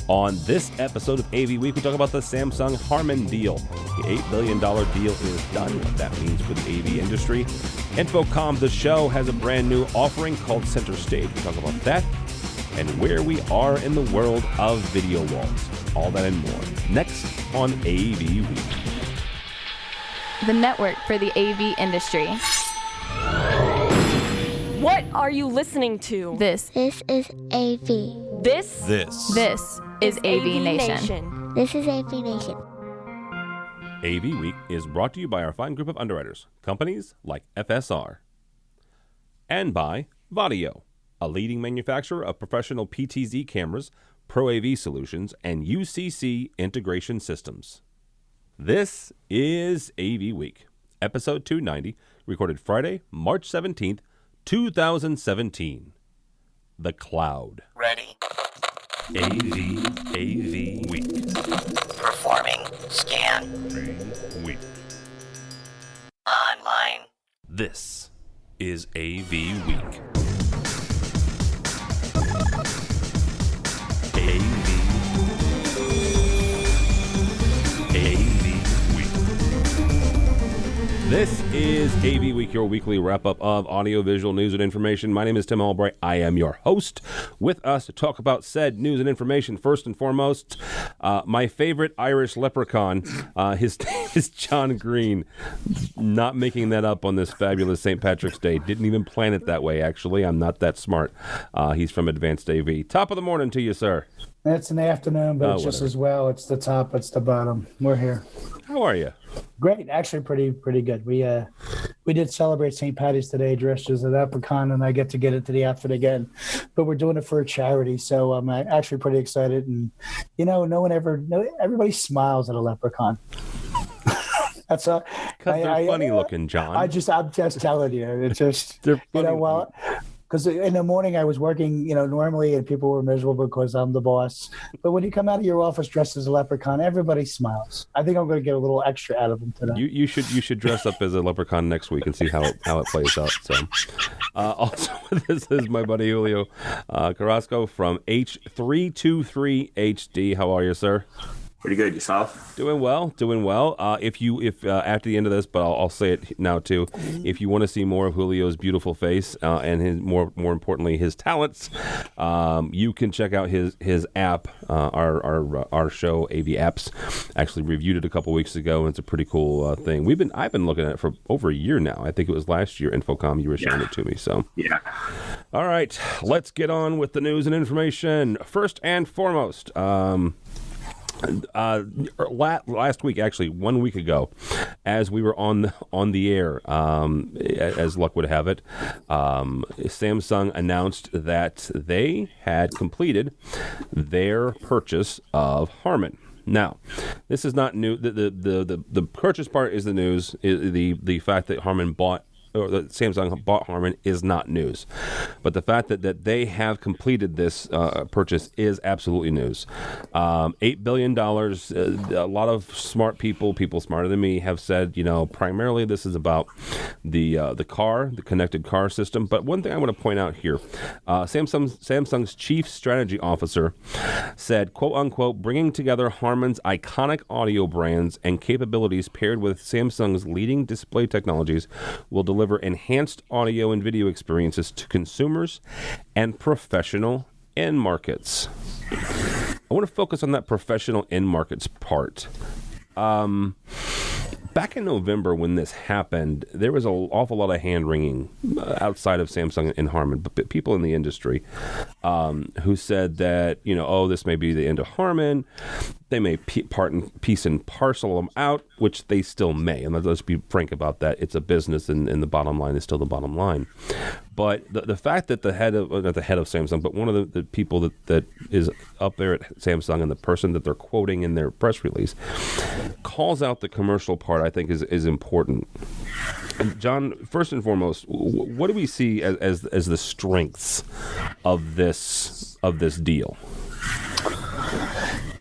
On this episode of AV Week, we talk about the Samsung Harman deal. The $8 billion deal is done. What that means for the AV industry. InfoComm, the show, has a brand new offering called Center Stage. We talk about that and where we are in the world of video walls. All that and more. Next on AV Week. The network for the AV industry. What are you listening to? This is AV. This is AVNation. This is AVNation. AV Week is brought to you by our fine group of underwriters, companies like FSR, and by Vadio, a leading manufacturer of professional PTZ cameras, Pro AV solutions, and UCC integration systems. This is AV Week, episode 290, recorded Friday, March 17th, 2017. The Cloud. Ready. AV Week. Performing scan. AV Week. Online. This is AV Week. AV Week. This is AV Week, your weekly wrap-up of audio-visual news and information. My name is Tim Albright. I am your host. With us to talk about said news and information, first and foremost, my favorite Irish leprechaun. His name is John Greene. Not making that up on this fabulous St. Patrick's Day. Didn't even plan it that way, actually. I'm not that smart. He's from Advanced AV. Top of the morning to you, sir. It's an afternoon, but it's just as well. It's the top, it's the bottom. We're here. How are you? Great, actually, pretty good. We did celebrate St. Patty's today, dressed as a leprechaun, and I get into the outfit again. But we're doing it for a charity, so I'm actually pretty excited. And everybody smiles at a leprechaun. That's all. Because they're funny looking, John. I'm just telling you. It's just they're funny because in the morning I was working, normally, and people were miserable because I'm the boss. But when you come out of your office dressed as a leprechaun, everybody smiles. I think I'm going to get a little extra out of them today. You should dress up as a leprechaun next week and see how it plays out. So, also, this is my buddy Julio Carrasco from H323HD. How are you, sir? Pretty good. Yourself? Doing well. If after the end of this, but I'll say it now too. If you want to see more of Julio's beautiful face and his more importantly his talents, you can check out his app. Our show AV Apps actually reviewed it a couple weeks ago, and it's a pretty cool thing. I've been looking at it for over a year now. I think it was last year. InfoComm, you were showing it to me. So yeah. All right, let's get on with the news and information. First and foremost. Last week, actually 1 week ago, as we were on the air, as luck would have it, Samsung announced that they had completed their purchase of Harman. Now, this is not new. The purchase part is the news. The fact that Samsung bought Harman is not news. But the fact that they have completed this purchase is absolutely news. $8 billion, a lot of smart people smarter than me, have said, primarily this is about the connected car system. But one thing I want to point out here, Samsung's chief strategy officer said, quote unquote, bringing together Harman's iconic audio brands and capabilities paired with Samsung's leading display technologies will deliver enhanced audio and video experiences to consumers and professional end markets. I want to focus on that professional end markets part. Back in November when this happened, there was an awful lot of hand-wringing outside of Samsung and Harman, but people in the industry who said that, this may be the end of Harman. They may piece and parcel them out, which they still may. And let's be frank about that. It's a business, and the bottom line is still the bottom line. But the fact that not the head of Samsung, but one of the people that is up there at Samsung, and the person that they're quoting in their press release calls out the commercial part, I think is important. John, first and foremost, what do we see as the strengths of this deal?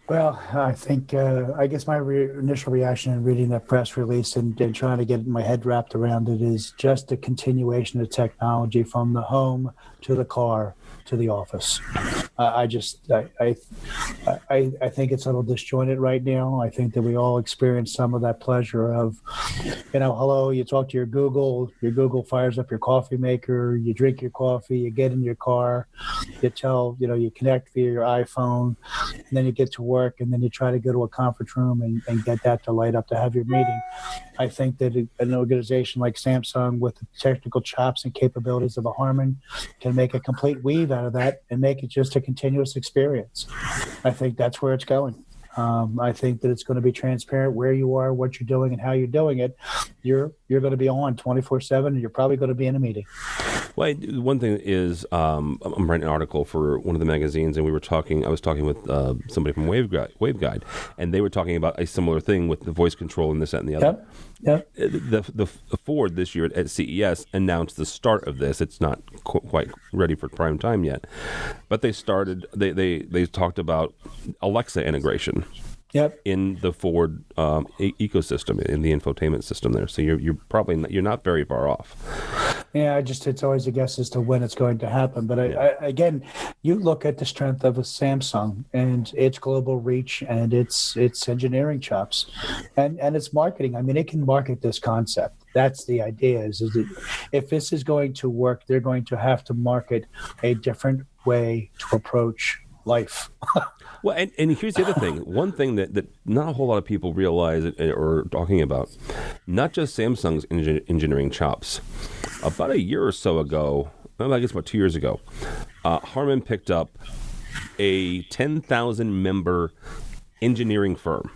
Well, I think, I guess my initial reaction in reading that press release and trying to get my head wrapped around it is just a continuation of technology from the home to the car to the office. I think it's a little disjointed right now. I think that we all experience some of that pleasure of, hello, you talk to your Google fires up your coffee maker, you drink your coffee, you get in your car, you connect via your iPhone, and then you get to work, and then you try to go to a conference room and get that to light up to have your meeting. I think that an organization like Samsung with the technical chops and capabilities of a Harman can make a complete weave out of that and make it just a continuous experience. I think that's where it's going. I think that it's going to be transparent where you are, what you're doing, and how you're doing it. You're going to be on 24/7, and you're probably going to be in a meeting. Well, one thing is, I'm writing an article for one of the magazines, and I was talking with somebody from Waveguide, and they were talking about a similar thing with the voice control and this, that, and the other. Yep. The Ford this year at CES announced the start of this. It's not quite ready for prime time yet, but they talked about Alexa integration. Yep. In the Ford ecosystem, in the infotainment system there. So you're not very far off. Yeah, it's always a guess as to when it's going to happen. But again, you look at the strength of a Samsung and its global reach and its engineering chops and its marketing. I mean, it can market this concept. That's the idea is that if this is going to work, they're going to have to market a different way to approach life. Well, and here's the other thing. One thing that not a whole lot of people realize or are talking about, not just Samsung's engineering chops. About a year or so ago, I guess about 2 years ago, Harman picked up a 10,000-member engineering firm.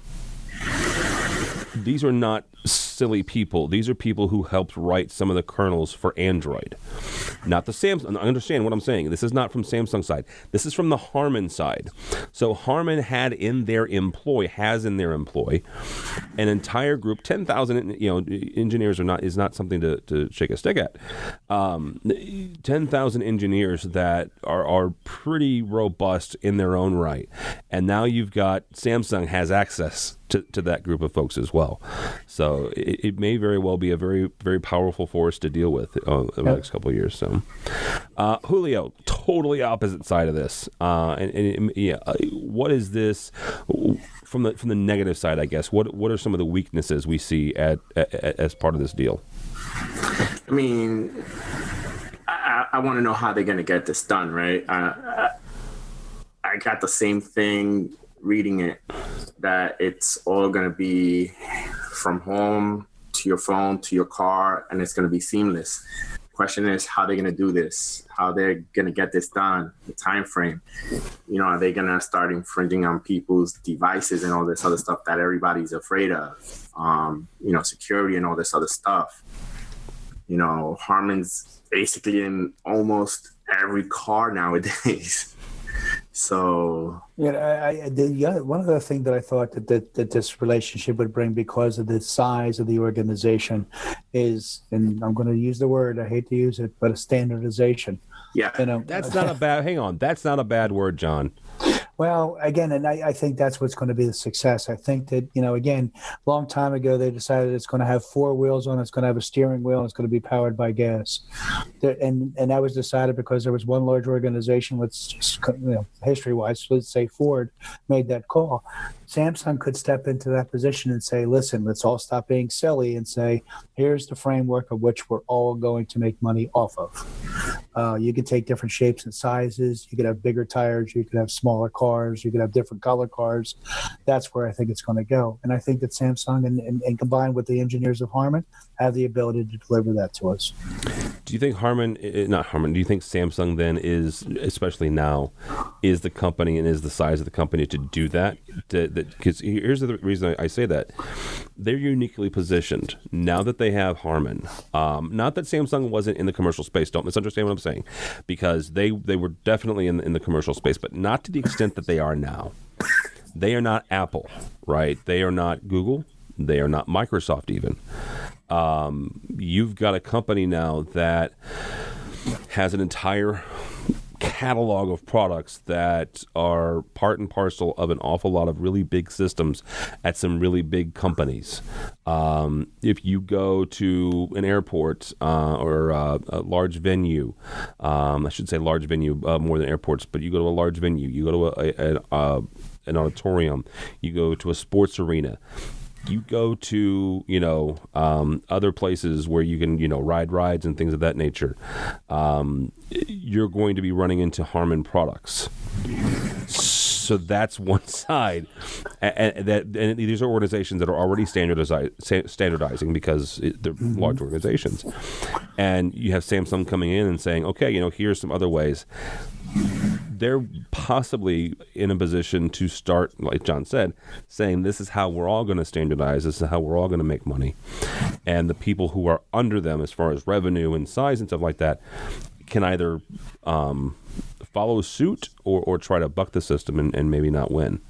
These are not silly people. These are people who helped write some of the kernels for Android. Not the Samsung. I understand what I'm saying. This is not from Samsung side. This is from the Harman side. So Harman has in their employ an entire group. 10,000 engineers is not something to shake a stick at. 10,000 engineers that are pretty robust in their own right. And now you've got Samsung has access to that group of folks as well. So it may very well be a very, very powerful force to deal with over the next couple of years. So, Julio, totally opposite side of this. What is this from the negative side? I guess what are some of the weaknesses we see as part of this deal? I mean, I want to know how they're going to get this done, right? I got the same thing reading it, that it's all going to be from home to your phone to your car, and it's going to be seamless. Question is how they're going to do this, how they're going to get this done, the time frame. Are they going to start infringing on people's devices and all this other stuff that everybody's afraid of? Security and all this other stuff. Harman's basically in almost every car nowadays. So one other thing that I thought that this relationship would bring, because of the size of the organization, is, and I'm going to use the word, I hate to use it, but a standardization. Yeah, that's not a bad. Hang on, that's not a bad word, John. Well, again, and I think that's what's going to be the success. I think that, again, a long time ago, they decided it's going to have four wheels on it, it's going to have a steering wheel, and it's going to be powered by gas. And that was decided because there was one large organization, history-wise, let's say Ford, made that call. Samsung could step into that position and say, listen, let's all stop being silly and say, here's the framework of which we're all going to make money off of. You can take different shapes and sizes. You could have bigger tires. You could have smaller cars. You could have different color cars. That's where I think it's going to go. And I think that Samsung and combined with the engineers of Harman have the ability to deliver that to us. Do you think do you think Samsung then is, especially now, is the company and is the size of the company to do that? Because here's the reason I say that. They're uniquely positioned now that they have Harman. Not that Samsung wasn't in the commercial space. Don't misunderstand what I'm saying. Because they were definitely in the commercial space, but not to the extent that they are now. They are not Apple, right? They are not Google. They are not Microsoft even. You've got a company now that has an entire catalog of products that are part and parcel of an awful lot of really big systems at some really big companies. If you go to an airport or a large venue, I should say large venue more than airports, but you go to a large venue, you go to an auditorium, you go to a sports arena, you go to, other places where you can, ride rides and things of that nature, you're going to be running into Harman products. So that's one side, and these are organizations that are already standardizing because they're large organizations. And you have Samsung coming in and saying, okay, here's some other ways. They're possibly in a position to start, like John said, saying this is how we're all going to standardize, this is how we're all going to make money. And the people who are under them as far as revenue and size and stuff like that can either follow suit or try to buck the system and maybe not win.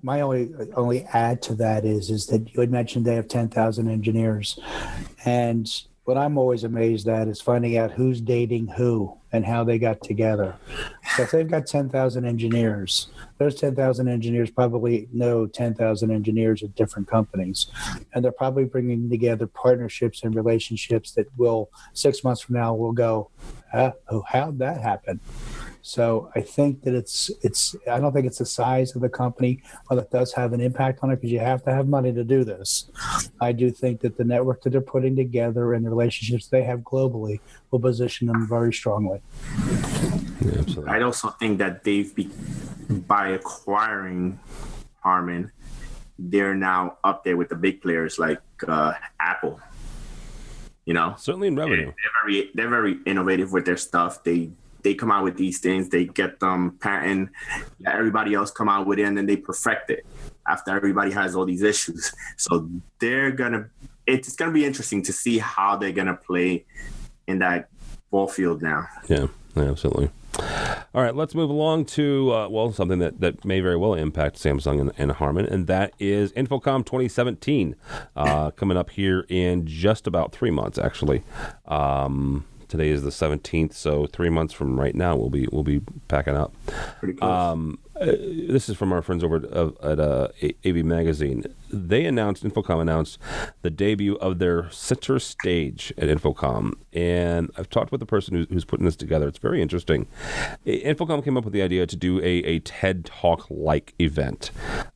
My only add to that is that you had mentioned they have 10,000 engineers. And what I'm always amazed at is finding out who's dating who and how they got together. So if they've got 10,000 engineers, those 10,000 engineers probably know 10,000 engineers at different companies. And they're probably bringing together partnerships and relationships that will, 6 months from now, will go, how'd that happen? So I think that I don't think it's the size of the company, but it does have an impact on it because you have to have money to do this. I do think that the network that they're putting together and the relationships they have globally will position them very strongly. Yeah, absolutely. I also think that by acquiring Harman, they're now up there with the big players like Apple. Certainly in revenue. They're very innovative with their stuff. They come out with these things, they get them patent, let everybody else come out with it, and then they perfect it after everybody has all these issues. So it's gonna be interesting to see how they're gonna play in that ball field now. Yeah, absolutely. All right, let's move along to, something that may very well impact Samsung and Harman, and that is InfoComm 2017, coming up here in just about 3 months, actually. Today is the 17th, so 3 months from right now we'll be packing up. Pretty close. This is from our friends over at AV Magazine. InfoComm announced the debut of their center stage at InfoComm. And I've talked with the person who's putting this together. It's very interesting. InfoComm came up with the idea to do a TED Talk-like event.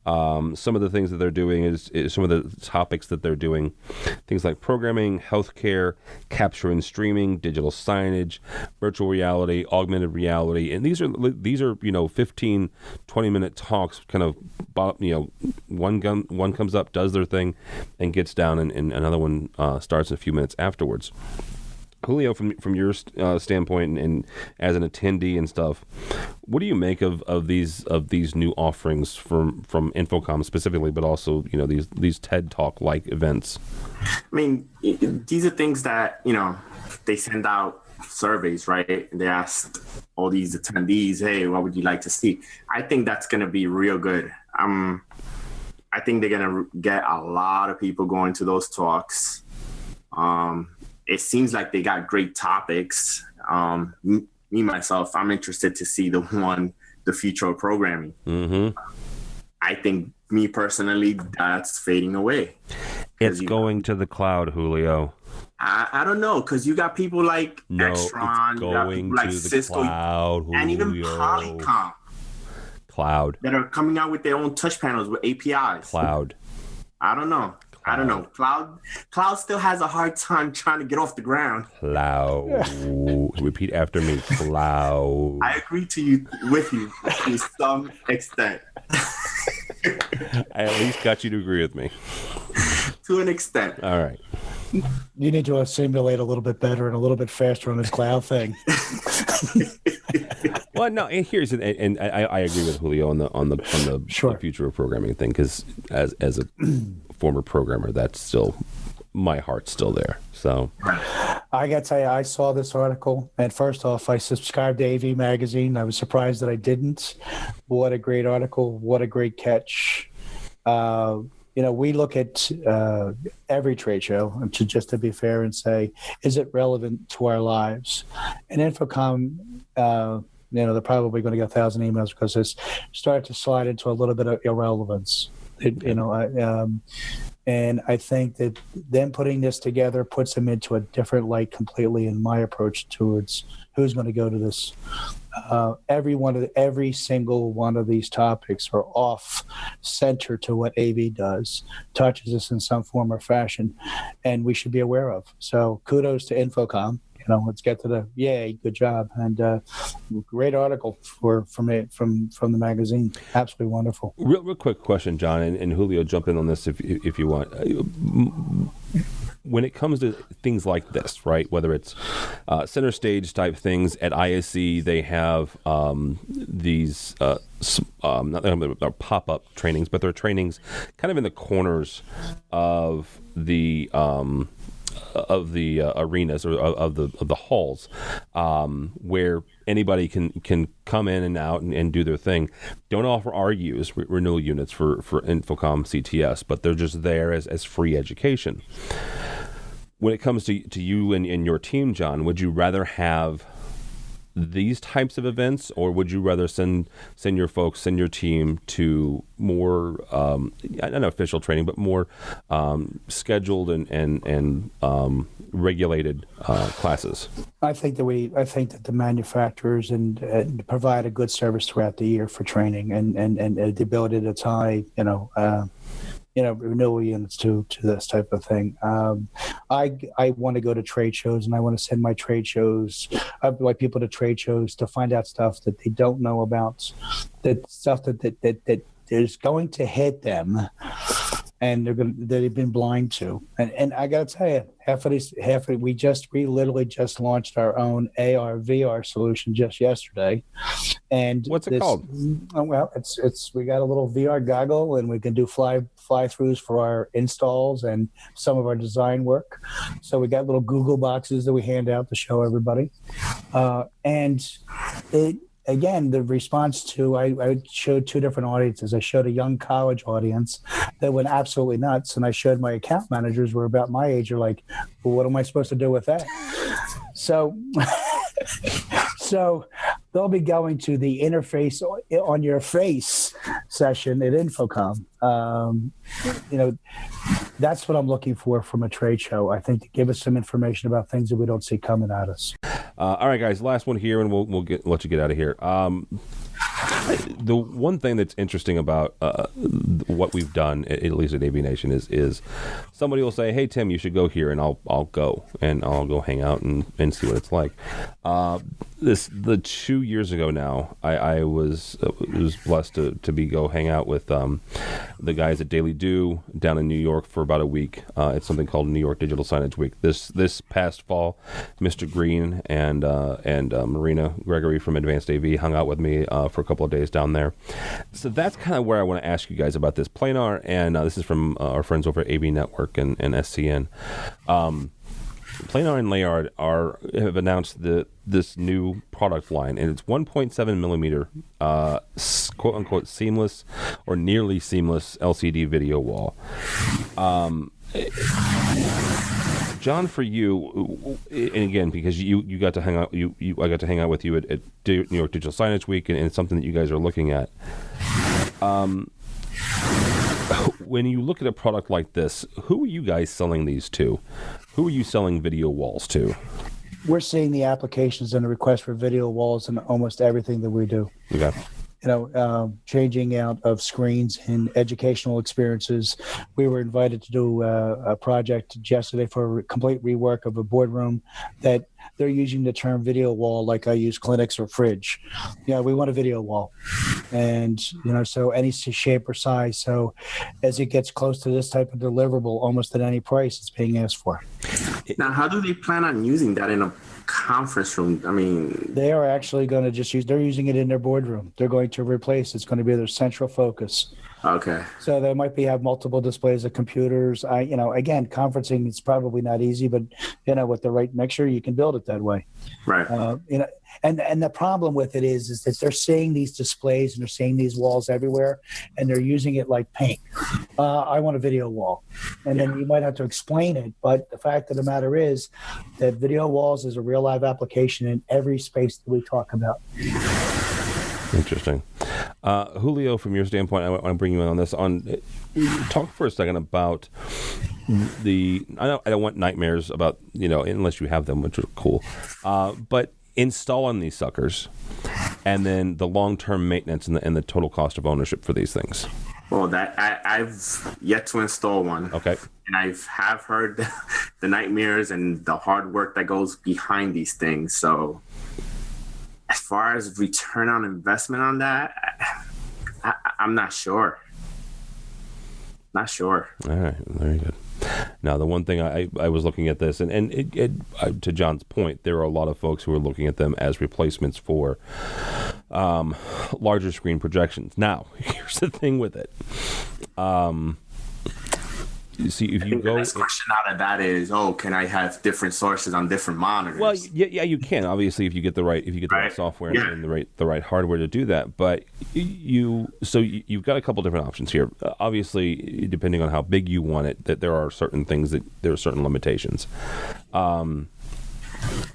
Some of the things that they're doing is some of the topics that they're doing, things like programming, healthcare, capture and streaming, digital signage, virtual reality, augmented reality. And these are 15, 20-minute talks, kind of, one comes up, does their thing, and gets down, and another one starts in a few minutes afterwards. Julio, from your standpoint and as an attendee and stuff, what do you make of these new offerings from InfoComm specifically, but also these TED Talk like events? I mean, these are things that they send out surveys, right? They asked all these attendees, hey, what would you like to see? I think that's going to be real good. I think they're going to get a lot of people going to those talks. It seems like they got great topics. Myself, I'm interested to see the future of programming. Mm-hmm. I think, me personally, that's fading away. It's going to the cloud, Julio. I don't know, because you got people like Extron, you got people like Cisco, cloud, and even Polycom. Cloud. That are coming out with their own touch panels with APIs. Cloud. I don't know. Cloud still has a hard time trying to get off the ground. Cloud. Repeat after me. Cloud. I agree with you to some extent. I at least got you to agree with me. To an extent. All right. You need to simulate a little bit better and a little bit faster on this cloud thing. Well, no, and I agree with Julio on the Sure. future of programming thing, because as a former programmer, that's still, my heart's still there. So I got to tell you, I saw this article, and first off, I subscribed to AV Magazine. I was surprised that I didn't. What a great article! What a great catch! We look at every trade show, just to be fair and say, is it relevant to our lives? And InfoComm they're probably going to get 1,000 emails because it's started to slide into a little bit of irrelevance. And I think that them putting this together puts them into a different light completely in my approach towards who's going to go to this. Every single one of these topics are off center to what AV does, touches us in some form or fashion, and we should be aware of. So kudos to InfoComm. Let's get to the yay, good job, and great article from the magazine. Absolutely wonderful. Real quick question, John, and Julio, jump in on this if you want. When it comes to things like this, right? Whether it's center stage type things at ISE, they have these not pop-up trainings, but they're trainings kind of in the corners of the arenas or of the halls, where anybody can come in and out and do their thing. Don't offer RUs, renewal units for InfoComm CTS, but they're just there as free education. When it comes to you and your team, John, would you rather have these types of events, or would you rather send your team to more not official training, but more scheduled and regulated classes? I think that the manufacturers and provide a good service throughout the year for training and the ability to tie renewal units to this type of thing. I want to go to trade shows, and I want to send my trade shows. I'd like people to trade shows to find out stuff that they don't know about, that stuff that is going to hit them, and they've been blind to. And I got to tell you, we literally just launched our own AR VR solution just yesterday. And what's it called? Oh, well, it's we got a little VR goggle, and we can do fly-throughs for our installs and some of our design work. So we got little Google boxes that we hand out to show everybody. Again, the response to, I showed two different audiences. I showed a young college audience that went absolutely nuts, and I showed my account managers who were about my age. Are like, well, what am I supposed to do with that? So they'll be going to the interface on your face session at InfoComm. That's what I'm looking for from a trade show. I think to give us some information about things that we don't see coming at us. All right, guys, last one here, and we'll let you get out of here. The one thing that's interesting about what we've done, at least at AVNation, is somebody will say, "Hey, Tim, you should go here," and I'll go hang out and see what it's like. The 2 years ago now, I was blessed to go hang out with the guys at Daily Do down in New York for about a week. It's something called New York Digital Signage Week. This past fall, Mr. Greene and Marina Gregory from Advanced AV hung out with me for a couple of days down there. So that's kind of where I want to ask you guys about this. Planar, and this is from our friends over at AV Network and SCN. Planar and Layard have announced this new product line, and it's 1.7 millimeter, quote unquote, seamless or nearly seamless LCD video wall. John, for you, and again, because you got to hang out, I got to hang out with you at New York Digital Signage Week, and it's something that you guys are looking at. When you look at a product like this, who are you guys selling these to? Who are you selling video walls to? We're seeing the applications and the request for video walls in almost everything that we do. Okay. Changing out of screens in educational experiences. We were invited to do a project yesterday for a complete rework of a boardroom that they're using the term video wall like I use clinics or fridge. Yeah, we want a video wall. And, so any shape or size. So as it gets close to this type of deliverable, almost at any price, it's being asked for. Now, how do they plan on using that in a conference room? I mean, they are actually going to they're using it in their boardroom. They're going to replace, it's going to be their central focus. Okay. So they might have multiple displays of computers. Again, conferencing is probably not easy, but with the right mixture, you can build it that way. Right. And the problem with it is that they're seeing these displays and they're seeing these walls everywhere, and they're using it like paint. I want a video wall, and then you might have to explain it. But the fact of the matter is that video walls is a real live application in every space that we talk about. Interesting. Julio, from your standpoint, I want to bring you in on this. Talk for a second about I don't want nightmares about, unless you have them, which are cool. But installing these suckers and then the long-term maintenance and the total cost of ownership for these things. Well, I've yet to install one. Okay. And I have heard the nightmares and the hard work that goes behind these things. So as far as return on investment on that, I'm not sure. Not sure. All right, very good. Now, the one thing I was looking at this, and to John's point, there are a lot of folks who are looking at them as replacements for larger screen projections. Now, here's the thing with it. You see, if you go, the next question out of that is, can I have different sources on different monitors? Well, yeah, you can. Obviously, if you get the right software and the right hardware to do that. But you've got a couple different options here. Obviously, depending on how big you want it, that there are certain things there are certain limitations.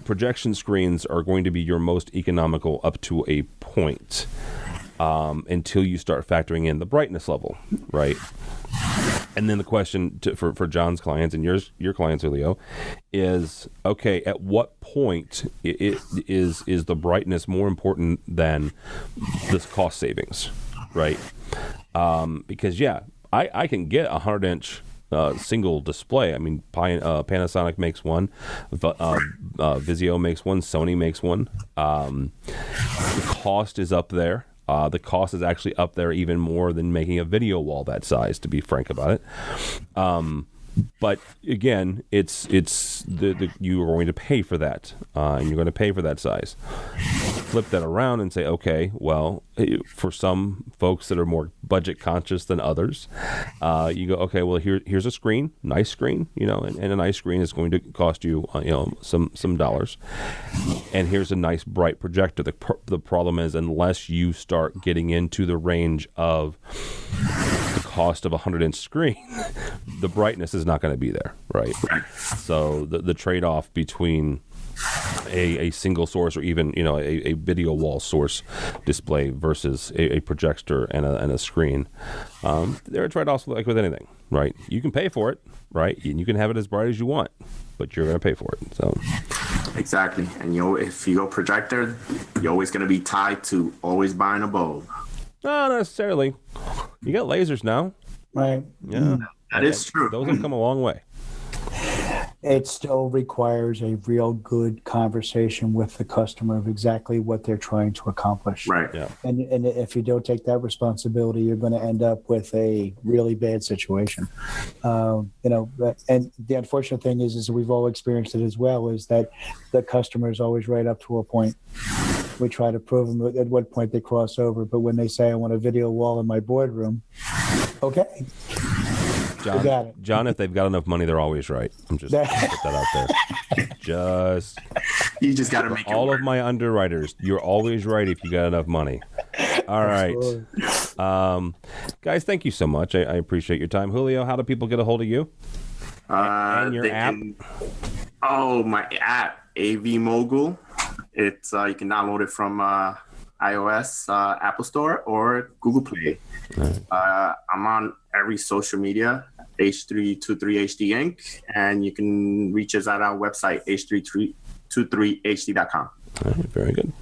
Projection screens are going to be your most economical up to a point until you start factoring in the brightness level, right? And then the question for John's clients and your clients, Julio, is, okay, at what point is the brightness more important than this cost savings, right? Because, I can get a 100-inch single display. I mean, Panasonic makes one, Vizio makes one, Sony makes one. The cost is up there. The cost is actually up there even more than making a video wall that size, to be frank about it. But again, it's you are going to pay for that, and you're going to pay for that size. Flip that around and say, okay, well, for some folks that are more budget conscious than others, you go, okay, well, here's a screen, nice screen, and a nice screen is going to cost you, some dollars. And here's a nice bright projector. The problem is, unless you start getting into the range of the cost of a 100-inch screen, the brightness is not going to be there, right? So the trade-off between a single source or even a video wall source display versus a projector and a screen, there are trade-offs like with anything, right? You can pay for it, right? And you can have it as bright as you want, but you're going to pay for it. So exactly. And if you go projector, you're always going to be tied to always buying a bulb. Not necessarily. You got lasers now, right? Yeah, that is true. Those have come a long way. It still requires a real good conversation with the customer of exactly what they're trying to accomplish. Right. Yeah. And if you don't take that responsibility, you're going to end up with a really bad situation. And the unfortunate thing is we've all experienced it as well, is that the customer is always right up to a point. We try to prove them at what point they cross over. But when they say, I want a video wall in my boardroom, okay. John, if they've got enough money, they're always right. I'm just going to put that out there. You just got to make it all work. of my underwriters, you're always right if you got enough money. All right. Guys, thank you so much. I appreciate your time. Julio, how do people get a hold of you? And your app? My app, AV Mogul. It's you can download it from iOS, Apple Store, or Google Play. Right. I'm on every social media, H323HD Inc., and you can reach us at our website, H323HD.com. All right, very good.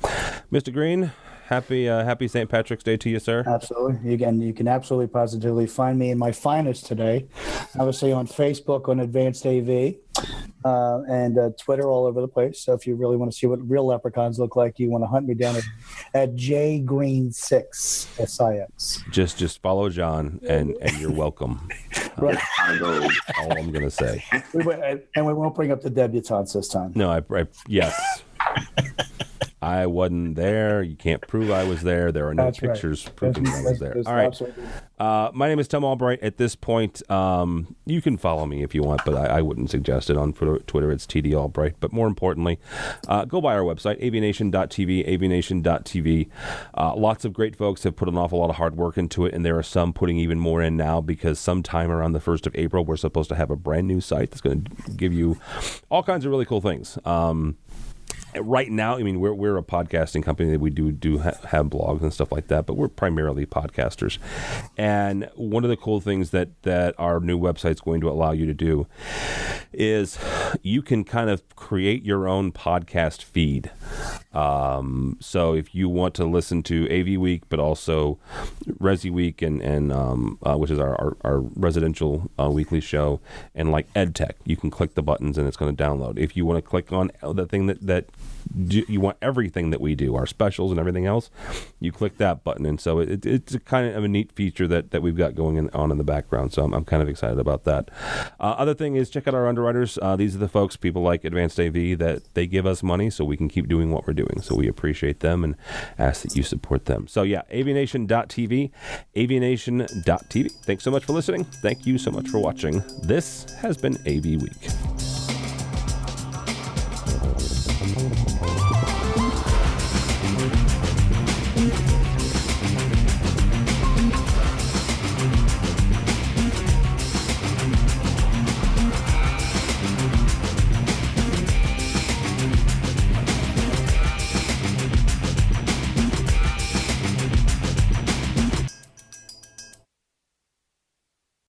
Mr. Greene, happy St. Patrick's Day to you, sir. Absolutely. Again, you can absolutely positively find me in my finest today. Obviously on Facebook on Advanced AV and Twitter all over the place. So if you really want to see what real leprechauns look like, you want to hunt me down at JGreene6 SIX. Just follow John and you're welcome. Right. All I'm going to say. And we won't bring up the debutantes this time. No, yes. I wasn't there. You can't prove I was there. There are no That's right. pictures proving I was there. There's All right. absolutely- My name is Tom Albright. At this point, you can follow me if you want, but I wouldn't suggest it on Twitter. It's TD Albright. But more importantly, go by our website, AVNation.tv, AVNation.tv. Lots of great folks have put an awful lot of hard work into it, and there are some putting even more in now because sometime around the 1st of April, we're supposed to have a brand new site that's going to give you all kinds of really cool things. Right now, I mean, we're a podcasting company that we do have blogs and stuff like that, but we're primarily podcasters. And one of the cool things that our new website's going to allow you to do is you can kind of create your own podcast feed. So if you want to listen to AV Week, but also Resi Week and which is our residential weekly show, and like EdTech, you can click the buttons and it's going to download. If you want to click on the thing that you want everything that we do, our specials and everything else, you click that button. And so it's a kind of a neat feature that we've got going on in the background. So I'm kind of excited about that. Other thing is check out our underwriters. These are the folks, people like Advanced AV, that they give us money so we can keep doing what we're doing. So we appreciate them and ask that you support them. So yeah, AVNation.tv, AVNation.tv. Thanks so much for listening. Thank you so much for watching. This has been AV Week.